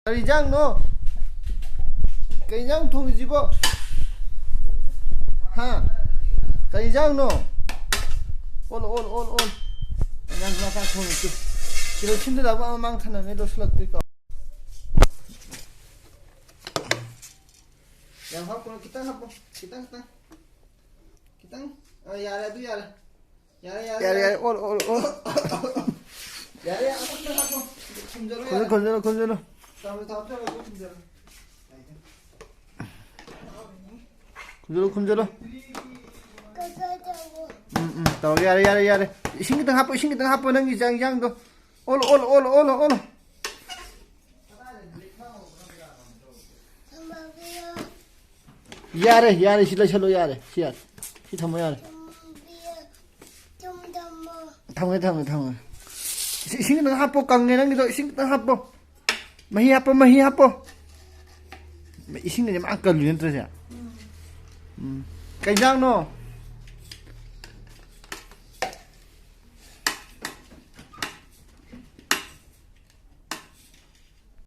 ꯀꯔꯤꯖꯥꯡꯅꯣ ꯀꯩꯖꯥꯡ ꯊꯣꯡꯉꯤꯁꯤꯕꯣ ꯍꯥ ꯀꯩꯖꯥꯡꯅꯣ ꯑꯣꯜ ꯀꯩꯖꯥꯡ ꯃꯆꯥ ꯊꯣꯡꯉꯤꯁꯤ ꯀꯦꯔꯣꯁꯤꯟꯗꯨꯗꯕ ꯃꯃꯥꯡ ꯊꯅꯝꯃꯦ ꯂꯣꯏꯁꯤꯜꯂꯛꯇ꯭ꯔꯤꯀꯣ ꯌꯥꯝ ꯍꯥꯞꯄꯣ ꯈꯤꯇꯪ ꯍꯥꯞꯄꯣ ꯈꯤꯇꯪ ꯌꯥꯔꯦ ꯑꯗꯨ ꯌꯥꯔꯦ ꯌꯥꯔꯦ ꯑꯣꯜ 야래 아무튼 하고 건져라 건져라 tao 야래 이싱기등 하포 능기 장장도 올 야래 실로 야래 시야 시 담아 야래 담아 이싱기등 하포 깡내 능기도 이싱기등 하포 마히 하포 이싱기등 막 걸리는 뜻이야. Cái răng nó